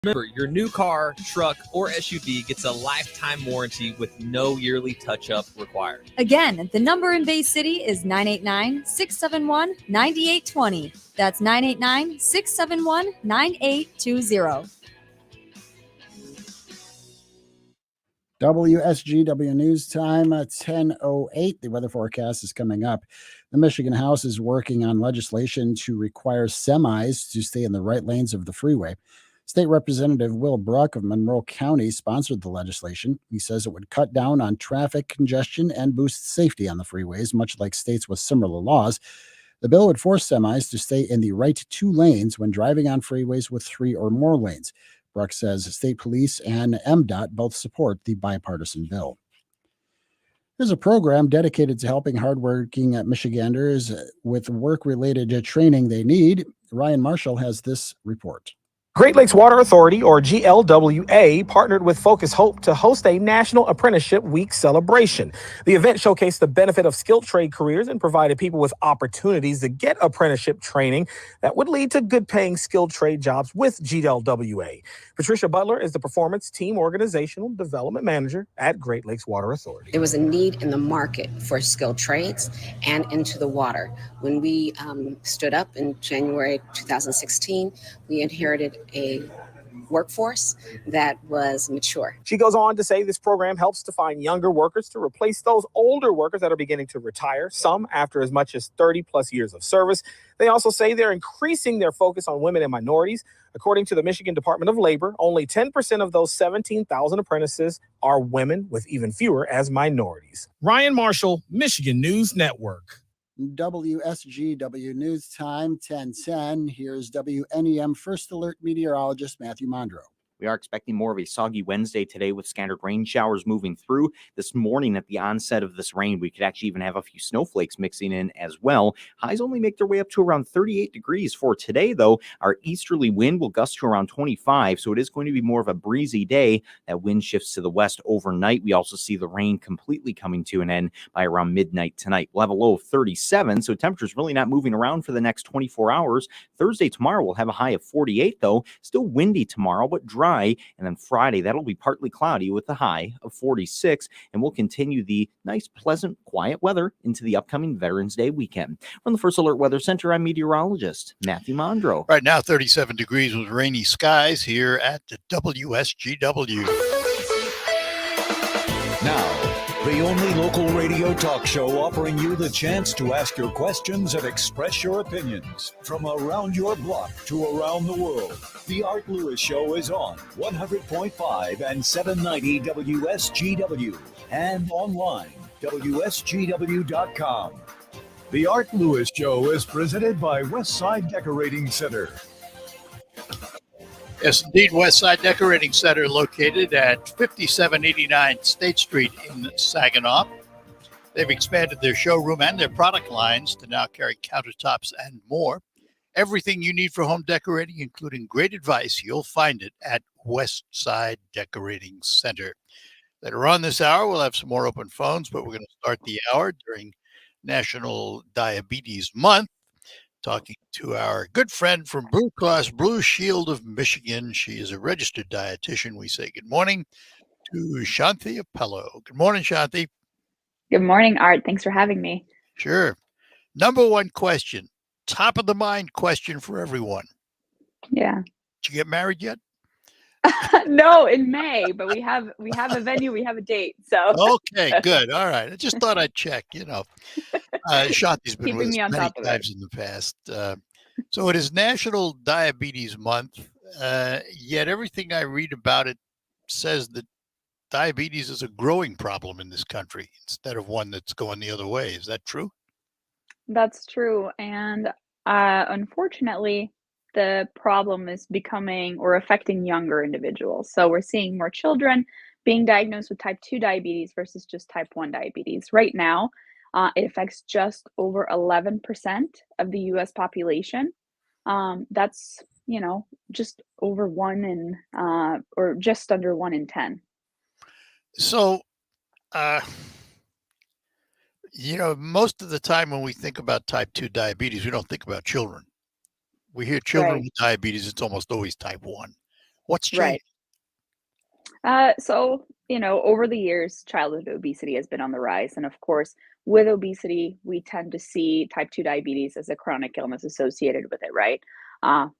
Remember, your new car, truck, or SUV gets a lifetime warranty with no yearly touch-up required. Again, the number in Bay City is 989-671-9820. That's 989-671-9820. WSGW News Time at 10:08. The weather forecast is coming up. The Michigan House is working on legislation to require semis to stay in the right lanes of the freeway. State Representative Will Bruck of Monroe County sponsored the legislation. He says it would cut down on traffic congestion and boost safety on the freeways, much like states with similar laws. The bill would force semis to stay in the right two lanes when driving on freeways with three or more lanes. Bruck says state police and MDOT both support the bipartisan bill. There's a program dedicated to helping hardworking Michiganders with work-related training they need. Ryan Marshall has this report. Great Lakes Water Authority, or GLWA, partnered with Focus Hope to host a National Apprenticeship Week celebration. The event showcased the benefit of skilled trade careers and provided people with opportunities to get apprenticeship training that would lead to good-paying skilled trade jobs with GLWA. Patricia Butler is the Performance Team Organizational Development Manager at Great Lakes Water Authority. There was a need in the market for skilled trades and into the water. When we stood up in January 2016, we inherited a workforce that was mature. She goes on to say this program helps to find younger workers to replace those older workers that are beginning to retire, some after as much as 30 plus years of service. They also say they're increasing their focus on women and minorities. According to the Michigan Department of Labor, only 10% of those 17,000 apprentices are women, with even fewer as minorities. Ryan Marshall, Michigan News Network. WSGW News Time, 10:10. Here's WNEM First Alert meteorologist Matthew Mondro. We are expecting more of a soggy Wednesday today with scattered rain showers moving through. This morning at the onset of this rain, we could actually even have a few snowflakes mixing in as well. Highs only make their way up to around 38 degrees for today, though. Our easterly wind will gust to around 25, so it is going to be more of a breezy day. That wind shifts to the west overnight. We also see the rain completely coming to an end by around midnight tonight. We'll have a low of 37, so temperatures really not moving around for the next 24 hours. Thursday tomorrow we'll have a high of 48, though. Still windy tomorrow, but dry. And then Friday, that'll be partly cloudy with a high of 46. And we'll continue the nice, pleasant, quiet weather into the upcoming Veterans Day weekend. From the First Alert Weather Center, I'm meteorologist Matthew Mondro. Right now, 37 degrees with rainy skies here at the WSGW. Now, the only local radio talk show offering you the chance to ask your questions and express your opinions from around your block to around the world. The Art Lewis Show is on 100.5 and 790 WSGW and online, WSGW.com. The Art Lewis Show is presented by Westside Decorating Center. Yes, indeed, Westside Decorating Center located at 5789 State Street in Saginaw. They've expanded their showroom and their product lines to now carry countertops and more. Everything you need for home decorating, including great advice, you'll find it at Westside Decorating Center. Later on this hour, we'll have some more open phones, but we're going to start the hour during National Diabetes Month, talking to our good friend from Blue Cross Blue Shield of Michigan. She is a registered dietitian. We say good morning to Shanthi Appelo. Good morning, Shanthi. Good morning, Art. Thanks for having me. Sure. Number one question, top of the mind question for everyone. Yeah. Did you get married yet? No, in May, but we have a venue, we have a date. So okay, good. All right. I just thought I'd check, Shanti's been with us many times in the past. So it is National Diabetes Month, yet everything I read about it says that diabetes is a growing problem in this country instead of one that's going the other way. Is that true? That's true. And unfortunately, the problem is becoming or affecting younger individuals. So we're seeing more children being diagnosed with type 2 diabetes versus just type 1 diabetes. Right now, it affects just over 11% of the US population. That's, just over 1 in, or just under 1 in 10. So, most of the time when we think about type 2 diabetes, we don't think about children. We hear children with diabetes, it's almost always type 1. What's Right. changed? So, over the years, childhood obesity has been on the rise. And of course, with obesity, we tend to see type 2 diabetes as a chronic illness associated with it, right?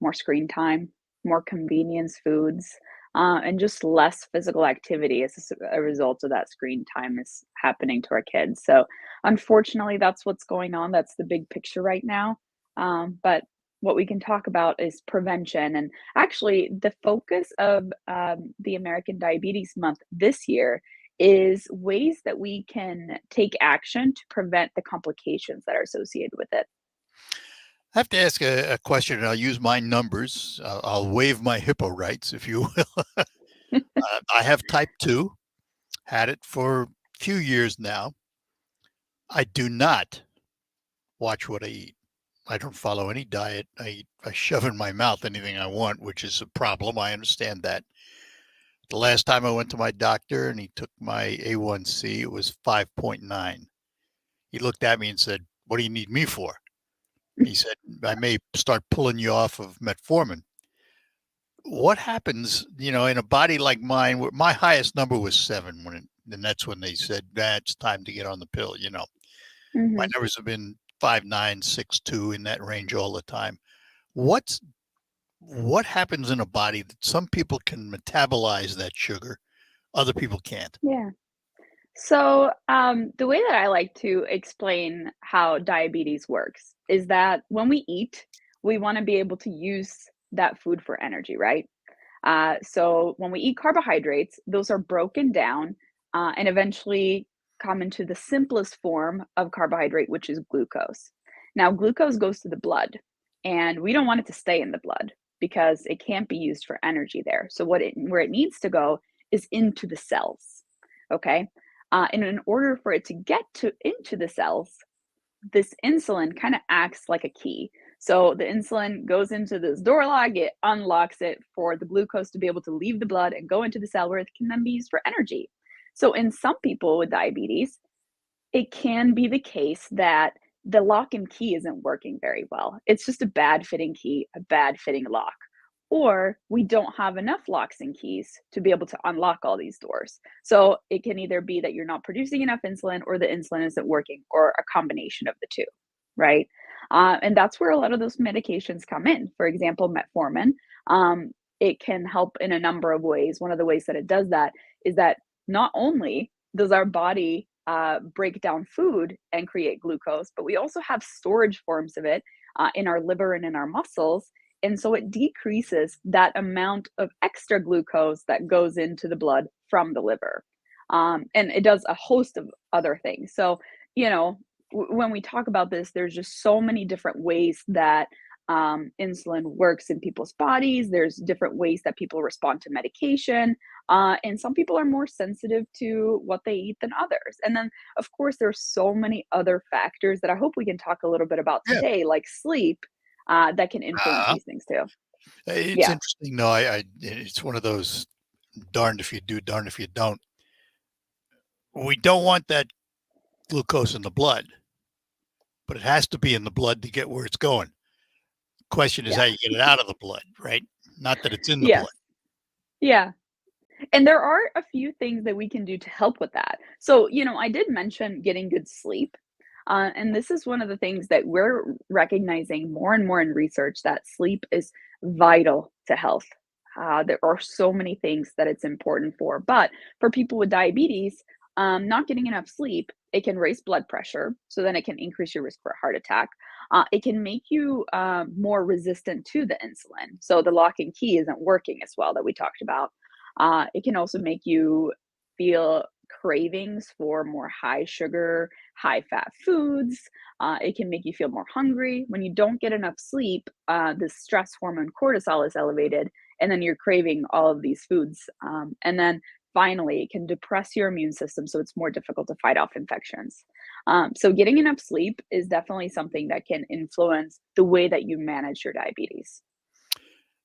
More screen time, more convenience foods, and just less physical activity as a result of that screen time is happening to our kids. So, unfortunately, that's what's going on. That's the big picture right now. But what we can talk about is prevention. And actually, the focus of the American Diabetes Month this year is ways that we can take action to prevent the complications that are associated with it. I have to ask a question, and I'll use my numbers. I'll waive my hippo rights, if you will. I have type 2, had it for a few years now. I do not watch what I eat. I don't follow any diet. I shove in my mouth anything I want, which is a problem. I understand that. The last time I went to my doctor and he took my A1C, it was 5.9. He looked at me and said, "What do you need me for?" He said, "I may start pulling you off of metformin." What happens, in a body like mine, where my highest number was 7 and that's when they said, it's time to get on the pill. My Mhm. numbers have been 5.9, 6.2 in that range all the time. What happens in a body that some people can metabolize that sugar, other people can't? Yeah. So, the way that I like to explain how diabetes works is that when we eat, we want to be able to use that food for energy, right? So when we eat carbohydrates, those are broken down and eventually come into the simplest form of carbohydrate, which is glucose. Now, glucose goes to the blood, and we don't want it to stay in the blood because it can't be used for energy there. So where it needs to go is into the cells. Okay, and in order for it to get into the cells, this insulin kind of acts like a key. So the insulin goes into this door lock, it unlocks it for the glucose to be able to leave the blood and go into the cell where it can then be used for energy. So in some people with diabetes, it can be the case that the lock and key isn't working very well. It's just a bad fitting key, a bad fitting lock. Or we don't have enough locks and keys to be able to unlock all these doors. So it can either be that you're not producing enough insulin or the insulin isn't working or a combination of the two, right? And that's where a lot of those medications come in. For example, metformin. It can help in a number of ways. One of the ways that it does that is that not only does our body break down food and create glucose, but we also have storage forms of it in our liver and in our muscles. And so it decreases that amount of extra glucose that goes into the blood from the liver. And it does a host of other things. So, when we talk about this, there's just so many different ways that insulin works in people's bodies. There's different ways that people respond to medication. And some people are more sensitive to what they eat than others. And then, of course, there's so many other factors that I hope we can talk a little bit about Yeah. today, like sleep, that can influence Uh, these things too. it's Yeah. interesting. No, it's one of those darned if you do, darned if you don't. We don't want that glucose in the blood, but it has to be in the blood to get where it's going. Question is Yeah. how you get it out of the blood, right? Not that it's in the Yes. blood. Yeah. And there are a few things that we can do to help with that. So, I did mention getting good sleep. And this is one of the things that we're recognizing more and more in research that sleep is vital to health. There are so many things that it's important for. But for people with diabetes, not getting enough sleep, it can raise blood pressure. So then it can increase your risk for a heart attack. It can make you more resistant to the insulin. So the lock and key isn't working as well that we talked about. It can also make you feel cravings for more high sugar, high fat foods. It can make you feel more hungry. When you don't get enough sleep, the stress hormone cortisol is elevated, and then you're craving all of these foods. And then finally, it can depress your immune system, so it's more difficult to fight off infections. So, getting enough sleep is definitely something that can influence the way that you manage your diabetes.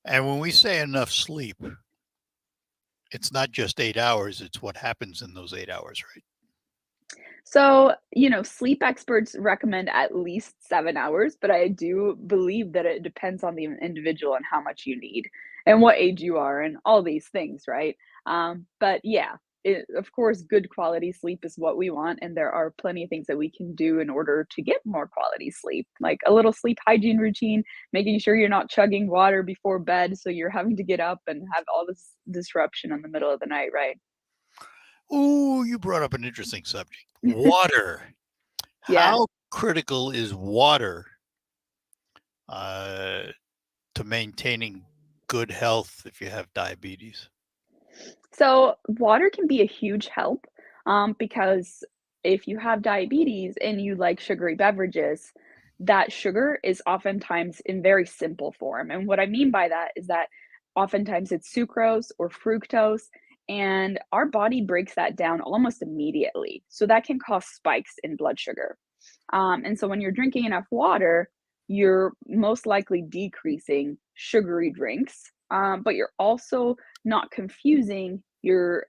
And when we say enough sleep, it's not just 8 hours, it's what happens in those 8 hours, right? So, sleep experts recommend at least 7 hours, but I do believe that it depends on the individual and how much you need. and what age you are and all these things, right? But yeah, of course, good quality sleep is what we want, and there are plenty of things that we can do in order to get more quality sleep, like a little sleep hygiene routine, making sure you're not chugging water before bed, so you're having to get up and have all this disruption in the middle of the night, right? Ooh, you brought up an interesting subject. Water. Yeah. How critical is water to maintaining good health if you have diabetes? So water can be a huge help because if you have diabetes and you like sugary beverages, that sugar is oftentimes in very simple form. And what I mean by that is that oftentimes it's sucrose or fructose, and our body breaks that down almost immediately. So that can cause spikes in blood sugar. And so when you're drinking enough water, you're most likely decreasing sugary drinks, but you're also not confusing your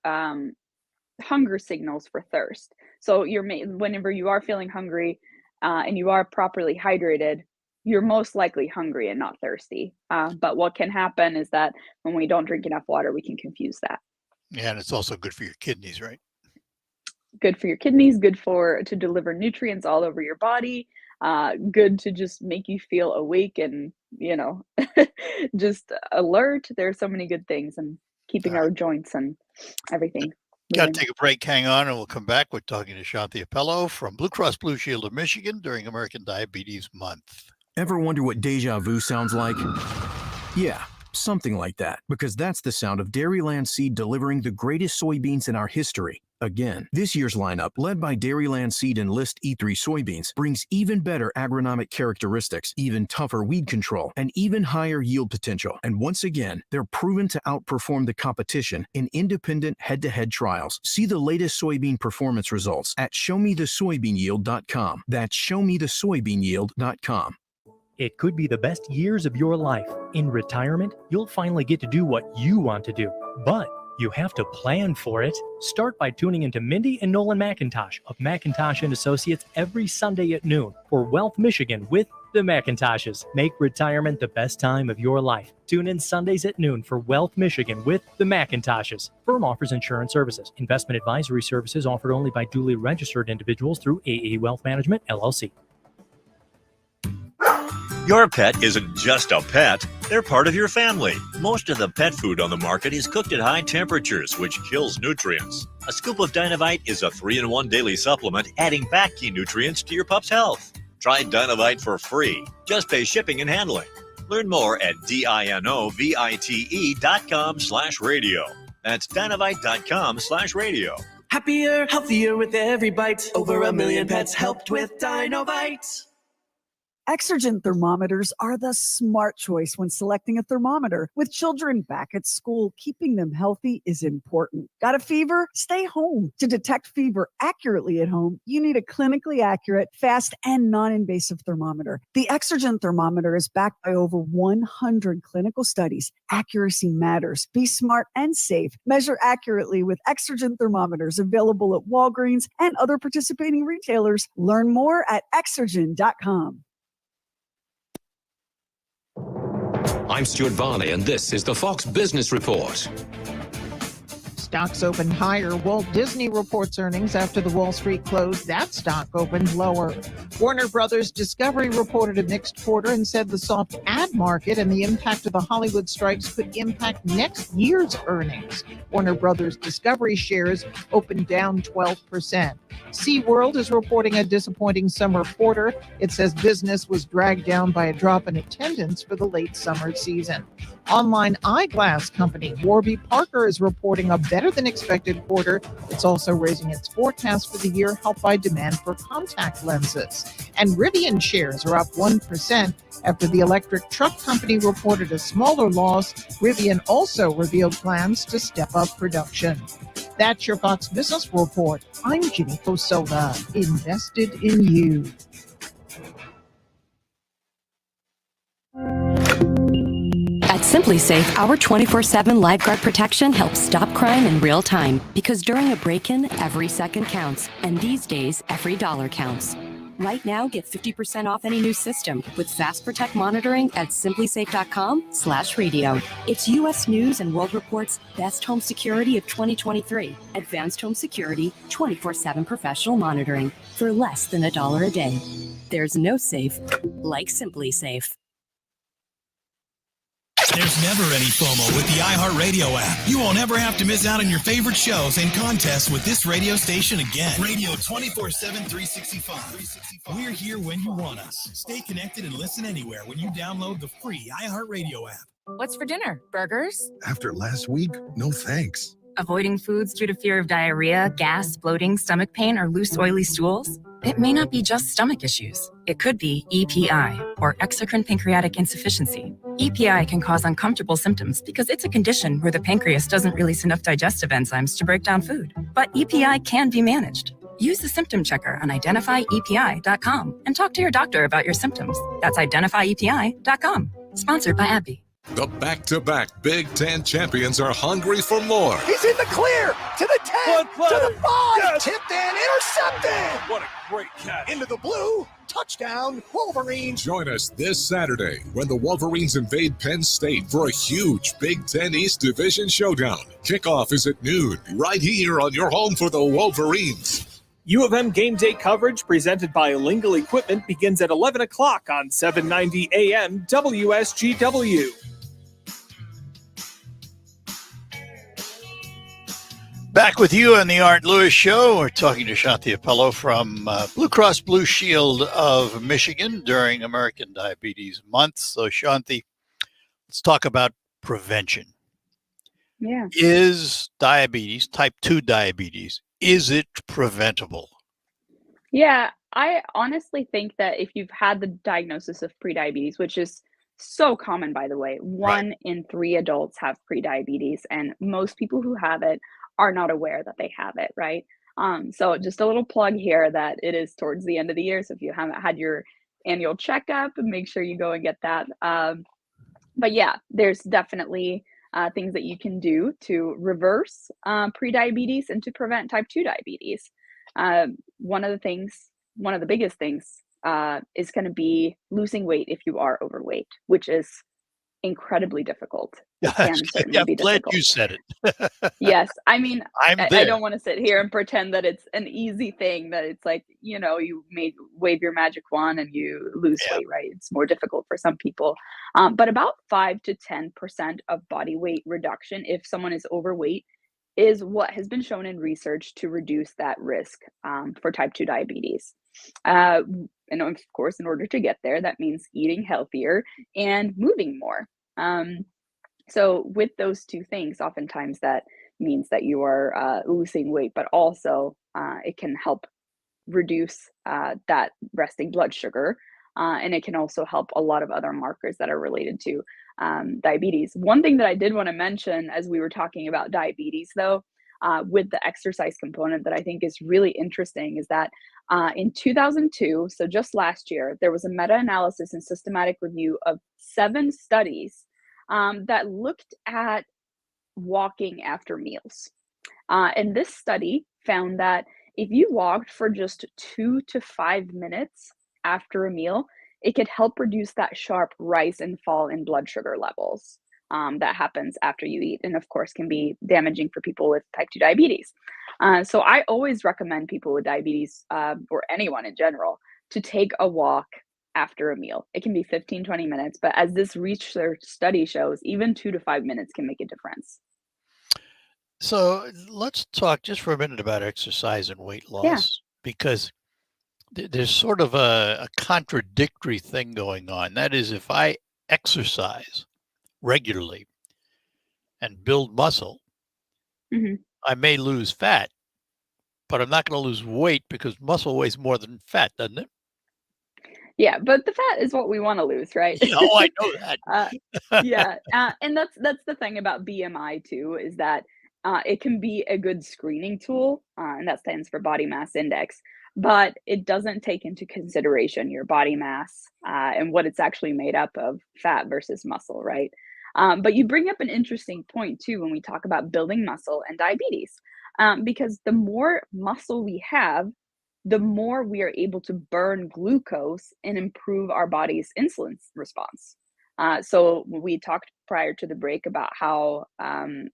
hunger signals for thirst. So whenever you are feeling hungry and you are properly hydrated, you're most likely hungry and not thirsty. But what can happen is that when we don't drink enough water, we can confuse that. Yeah, and it's also good for your kidneys, right? Good for your kidneys, good to deliver nutrients all over your body, good to just make you feel awake and, just alert. There are so many good things, and keeping our joints and everything Got moving. to take a break. Hang on, and we'll come back. We're talking to Shanthi Appelo from Blue Cross Blue Shield of Michigan during American Diabetes Month. Ever wonder what deja vu sounds like? Yeah, something like that, because that's the sound of Dairyland Seed delivering the greatest soybeans in our history. Again, this year's lineup, led by Dairyland Seed and List E3 soybeans, brings even better agronomic characteristics, even tougher weed control, and even higher yield potential. And once again, they're proven to outperform the competition in independent head-to-head trials. See the latest soybean performance results at showmethesoybeanyield.com. That's showmethesoybeanyield.com. It could be the best years of your life. In retirement, you'll finally get to do what you want to do. But you have to plan for it. Start by tuning into Mindy and Nolan McIntosh of McIntosh & Associates every Sunday at noon for Wealth Michigan with the McIntoshes. Make retirement the best time of your life. Tune in Sundays at noon for Wealth Michigan with the McIntoshes. Firm offers insurance services. Investment advisory services offered only by duly registered individuals through AE Wealth Management, LLC. Your pet isn't just a pet, they're part of your family. Most of the pet food on the market is cooked at high temperatures, which kills nutrients. A scoop of Dinovite is a 3-in-1 daily supplement, adding back key nutrients to your pup's health. Try Dinovite for free. Just pay shipping and handling. Learn more at dinovite.com/radio. That's dinovite.com/radio. Happier, healthier with every bite. Over 1 million pets helped with Dinovite. Exergen thermometers are the smart choice when selecting a thermometer. With children back at school, keeping them healthy is important. Got a fever? Stay home. To detect fever accurately at home, you need a clinically accurate, fast, and non-invasive thermometer. The Exergen thermometer is backed by over 100 clinical studies. Accuracy matters. Be smart and safe. Measure accurately with Exergen thermometers, available at Walgreens and other participating retailers. Learn more at exergen.com. I'm Stuart Varney, and this is the Fox Business Report. Stocks opened higher. Walt Disney reports earnings after the Wall Street closed. That stock opened lower. Warner Brothers Discovery reported a mixed quarter and said the soft ad market and the impact of the Hollywood strikes could impact next year's earnings. Warner Brothers Discovery shares opened down 12%. SeaWorld is reporting a disappointing summer quarter. It says business was dragged down by a drop in attendance for the late summer season. Online eyeglass company Warby Parker is reporting a better than expected quarter. It's also raising its forecast for the year, helped by demand for contact lenses. And Rivian shares are up 1% after the electric truck company reported a smaller loss. Rivian also revealed plans to step up production. That's your Fox Business Report. I'm Ginny Posola, invested in you. At Simply Safe, our 24/7 lifeguard protection helps stop crime in real time. Because during a break-in, every second counts. And these days, every dollar counts. Right now, get 50% off any new system with Fast Protect monitoring at simplysafe.com/radio. It's U.S. News and World Report's best home security of 2023. Advanced home security, 24/7 professional monitoring for less than $1 a day. There's no safe like Simply Safe. There's never any FOMO with the iHeartRadio app. You won't ever have to miss out on your favorite shows and contests with this radio station again. Radio 24/7, 365. We're here when you want us. Stay connected and listen anywhere when you download the free iHeartRadio app. What's for dinner? Burgers? After last week, no thanks. Avoiding foods due to fear of diarrhea, gas, bloating, stomach pain, or loose, oily stools? It may not be just stomach issues. It could be EPI, or exocrine pancreatic insufficiency. EPI can cause uncomfortable symptoms because it's a condition where the pancreas doesn't release enough digestive enzymes to break down food. But EPI can be managed. Use the symptom checker on identifyepi.com and talk to your doctor about your symptoms. That's identifyepi.com. Sponsored by AbbVie. The back-to-back Big Ten champions are hungry for more. He's in the clear! To the 10! To the 5! Yes. Tipped in! Intercepted! What a great catch. Into the blue! Touchdown! Wolverines! Join us this Saturday when the Wolverines invade Penn State for a huge Big Ten East Division showdown. Kickoff is at noon, right here on your home for the Wolverines. U of M game day coverage presented by Lingle Equipment begins at 11 o'clock on 790 AM WSGW. Back with you on the Art Lewis Show. We're talking to Shanthi Appelo from Blue Cross Blue Shield of Michigan during American Diabetes Month. So, Shanthi, let's talk about prevention. Yeah. Is diabetes, type 2 diabetes, is it preventable? Yeah, I honestly think that if you've had the diagnosis of prediabetes, which is so common, by the way, 1 in 3 adults have prediabetes, and most people who have it are not aware that they have it, right? So just a little plug here that it is towards the end of the year. So if you haven't had your annual checkup, make sure you go and get that. But yeah, there's definitely things that you can do to reverse prediabetes and to prevent type 2 diabetes. One of the biggest things is going to be losing weight if you are overweight, which is incredibly difficult. I'm glad you said it. Yes. I mean, I there. don't want to sit here and pretend that it's an easy thing, that it's like, you may wave your magic wand and you lose weight, right? It's more difficult for some people. But about 5 to 10% of body weight reduction, if someone is overweight, is what has been shown in research to reduce that risk for type 2 diabetes. And of course, in order to get there, that means eating healthier and moving more. So with those two things, oftentimes that means that you are losing weight, but also it can help reduce that resting blood sugar. And it can also help a lot of other markers that are related to diabetes. One thing that I did want to mention as we were talking about diabetes, though, with the exercise component that I think is really interesting is that in 2002, so just last year, there was a meta-analysis and systematic review of 7 studies that looked at walking after meals. And this study found that if you walked for just 2 to 5 minutes after a meal, it could help reduce that sharp rise and fall in blood sugar levels that happens after you eat, and of course can be damaging for people with type 2 diabetes. So I always recommend people with diabetes, or anyone in general, to take a walk after a meal. It can be 15-20 minutes, but as this research study shows, even 2 to 5 minutes can make a difference. So let's talk just for a minute about exercise and weight loss, because there's sort of a contradictory thing going on. That is, if I exercise regularly and build muscle, I may lose fat, but I'm not going to lose weight because muscle weighs more than fat, doesn't it? Yeah, but the fat is what we want to lose, right? Oh, I know that. Yeah, and that's the thing about BMI too, is that it can be a good screening tool, and that stands for body mass index, but it doesn't take into consideration your body mass and what it's actually made up of, fat versus muscle, right? But you bring up an interesting point too when we talk about building muscle and diabetes, because the more muscle we have, the more we are able to burn glucose and improve our body's insulin response. So we talked prior to the break about how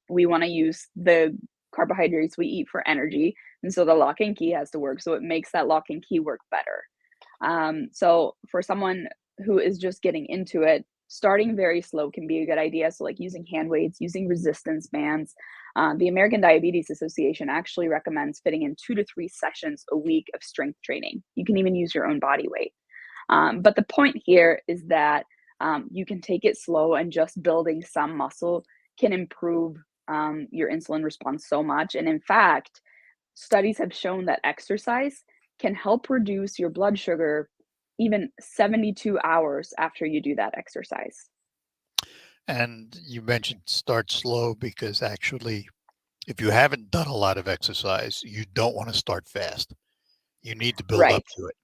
we want to use the carbohydrates we eat for energy. And so the lock and key has to work. So it makes that lock and key work better. So for someone who is just getting into it, starting very slow can be a good idea. So like using hand weights, using resistance bands. The American Diabetes Association actually recommends fitting in 2 to 3 sessions a week of strength training. You can even use your own body weight. But the point here is that you can take it slow, and just building some muscle can improve your insulin response so much. And in fact, studies have shown that exercise can help reduce your blood sugar even 72 hours after you do that exercise. And you mentioned start slow because actually, if you haven't done a lot of exercise, you don't want to start fast. You need to build up to it.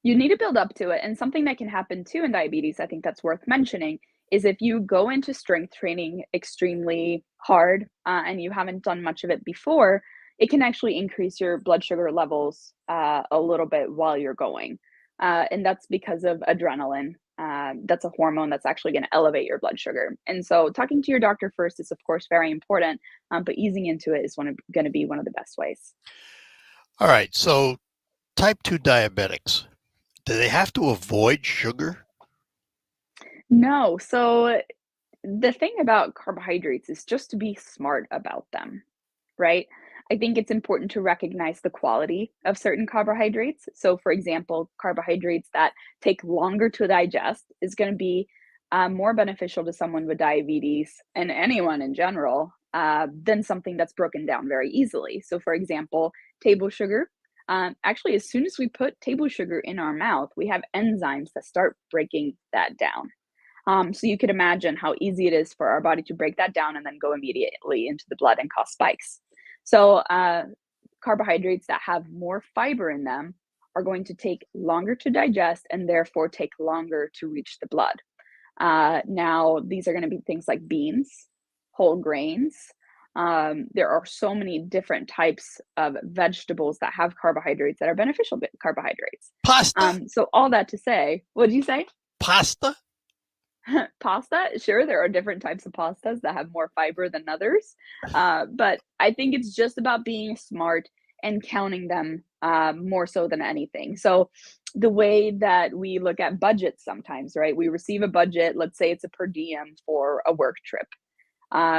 You need to build up to it. And something that can happen too in diabetes, I think that's worth mentioning, is if you go into strength training extremely hard and you haven't done much of it before, it can actually increase your blood sugar levels a little bit while you're going. And that's because of adrenaline. That's a hormone that's actually going to elevate your blood sugar. And so talking to your doctor first is, of course, very important, but easing into it is going to be one of the best ways. All right. So type 2 diabetics, do they have to avoid sugar? No. So the thing about carbohydrates is just to be smart about them, right? I think it's important to recognize the quality of certain carbohydrates. So, for example, carbohydrates that take longer to digest is going to be more beneficial to someone with diabetes and anyone in general than something that's broken down very easily. So, for example, table sugar. Actually, as soon as we put table sugar in our mouth, we have enzymes that start breaking that down. So you could imagine how easy it is for our body to break that down and then go immediately into the blood and cause spikes. So carbohydrates that have more fiber in them are going to take longer to digest and therefore take longer to reach the blood. Now, these are going to be things like beans, whole grains. There are so many different types of vegetables that have carbohydrates that are beneficial carbohydrates. Pasta? So all that to say, what did you say? Pasta? Pasta, sure, there are different types of pastas that have more fiber than others, but I think it's just about being smart and counting them more so than anything. So the way that we look at budgets sometimes, right? We receive a budget, let's say it's a per diem for a work trip.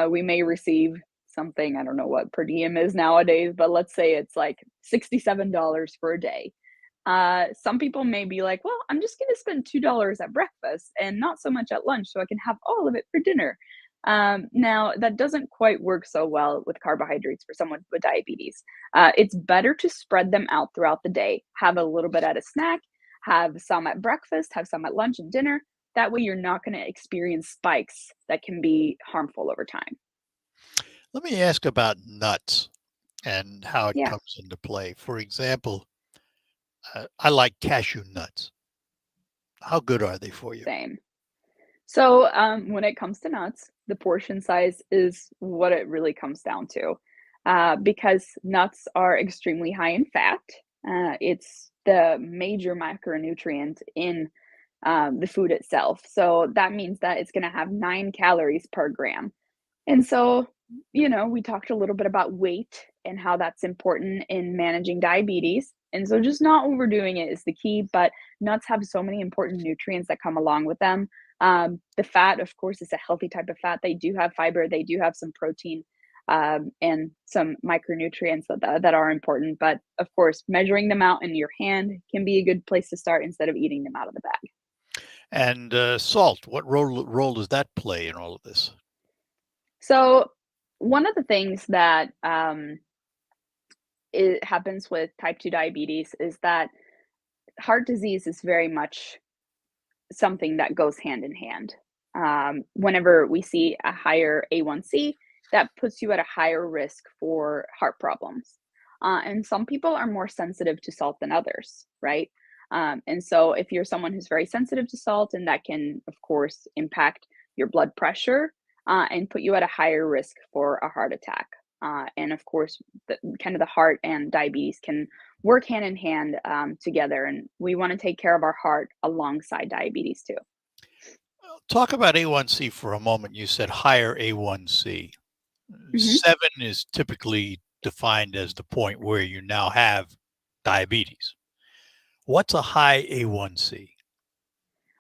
We may receive something, I don't know what per diem is nowadays, but let's say it's like $67 for a day. Some people may be like, well, I'm just going to spend $2 at breakfast and not so much at lunch so I can have all of it for dinner. Now, that doesn't quite work so well with carbohydrates for someone with diabetes. It's better to spread them out throughout the day, have a little bit at a snack, have some at breakfast, have some at lunch and dinner. That way you're not going to experience spikes that can be harmful over time. Let me ask about nuts and how it Yeah. comes into play. For example, I like cashew nuts. How good are they for you? Same. So when it comes to nuts, the portion size is what it really comes down to, because nuts are extremely high in fat. It's the major macronutrient in the food itself. So that means that it's going to have 9 calories per gram. And so, we talked a little bit about weight and how that's important in managing diabetes. And so just not overdoing it is the key, but nuts have so many important nutrients that come along with them. The fat, of course, is a healthy type of fat. They do have fiber, they do have some protein, and some micronutrients that are important. But of course, measuring them out in your hand can be a good place to start instead of eating them out of the bag. And salt, what role does that play in all of this? So one of the things that it happens with type 2 diabetes is that heart disease is very much something that goes hand in hand. Whenever we see a higher A1C, that puts you at a higher risk for heart problems. And some people are more sensitive to salt than others, right? And so if you're someone who's very sensitive to salt, and that can, of course, impact your blood pressure and put you at a higher risk for a heart attack. And of course, kind of the heart and diabetes can work hand in hand together. And we want to take care of our heart alongside diabetes too. Talk about A1C for a moment. You said higher A1C. Mm-hmm. 7 is typically defined as the point where you now have diabetes. What's a high A1C?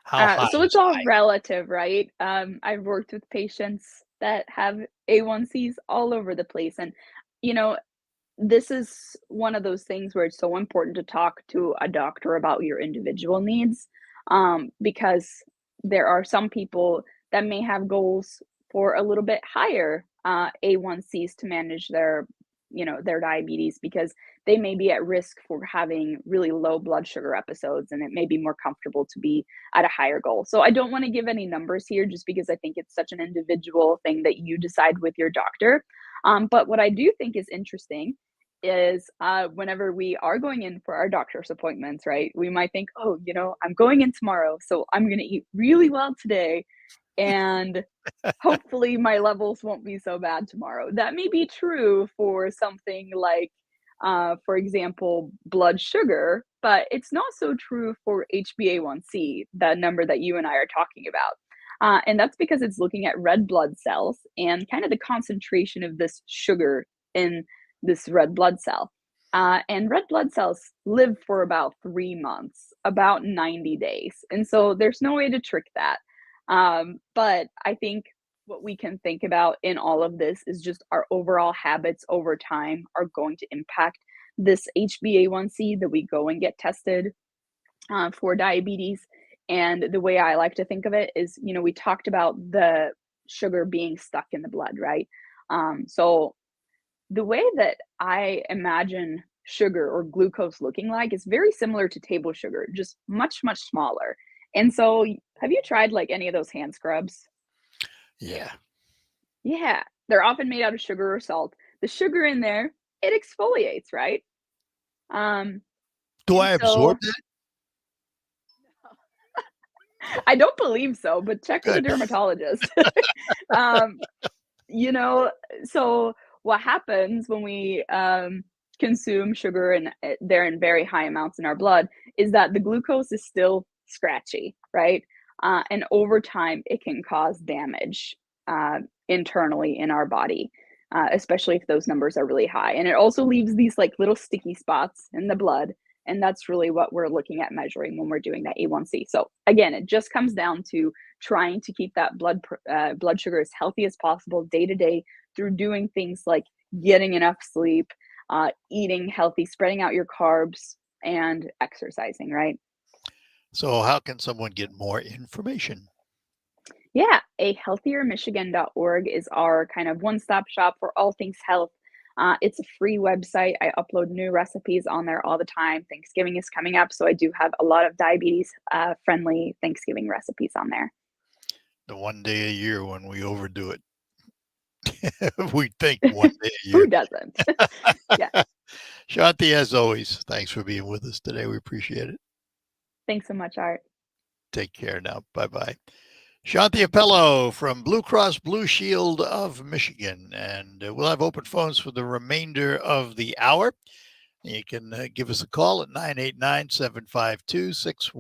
How high? So it's all relative, right? I've worked with patients that have A1Cs all over the place. And, this is one of those things where it's so important to talk to a doctor about your individual needs, because there are some people that may have goals for a little bit higher A1Cs to manage their diabetes, because they may be at risk for having really low blood sugar episodes, and it may be more comfortable to be at a higher goal. So I don't want to give any numbers here, just because I think it's such an individual thing that you decide with your doctor. But what I do think is interesting is whenever we are going in for our doctor's appointments, right? We might think, oh, I'm going in tomorrow, so I'm going to eat really well today, and hopefully my levels won't be so bad tomorrow. That may be true for something like, for example, blood sugar, but it's not so true for HbA1c, the number that you and I are talking about. And that's because it's looking at red blood cells and kind of the concentration of this sugar in this red blood cell. And red blood cells live for about 3 months, about 90 days. And so there's no way to trick that. But I think what we can think about in all of this is just our overall habits over time are going to impact this HbA1c that we go and get tested for diabetes. And the way I like to think of it is, we talked about the sugar being stuck in the blood, right? So the way that I imagine sugar or glucose looking like is very similar to table sugar, just much, much smaller. And so have you tried like any of those hand scrubs? Yeah. Yeah. They're often made out of sugar or salt. The sugar in there, it exfoliates, right? Do I absorb that? I don't believe so, but check with a dermatologist. So what happens when we consume sugar and they're in very high amounts in our blood is that the glucose is still scratchy, right? And over time, it can cause damage internally in our body, especially if those numbers are really high. And it also leaves these like little sticky spots in the blood. And that's really what we're looking at measuring when we're doing that A1C. So again, it just comes down to trying to keep that blood sugar as healthy as possible day to day through doing things like getting enough sleep, eating healthy, spreading out your carbs, and exercising, right? So how can someone get more information? Yeah, ahealthiermichigan.org is our kind of one-stop shop for all things health. It's a free website. I upload new recipes on there all the time. Thanksgiving is coming up, so I do have a lot of diabetes-friendly Thanksgiving recipes on there. The one day a year when we overdo it. We think one day a year. Who doesn't? Yeah. Shanthi, as always, thanks for being with us today. We appreciate it. Thanks so much, Art. Take care now. Bye-bye. Shanthi Appelo from Blue Cross Blue Shield of Michigan. And we'll have open phones for the remainder of the hour. You can give us a call at 989-752-61.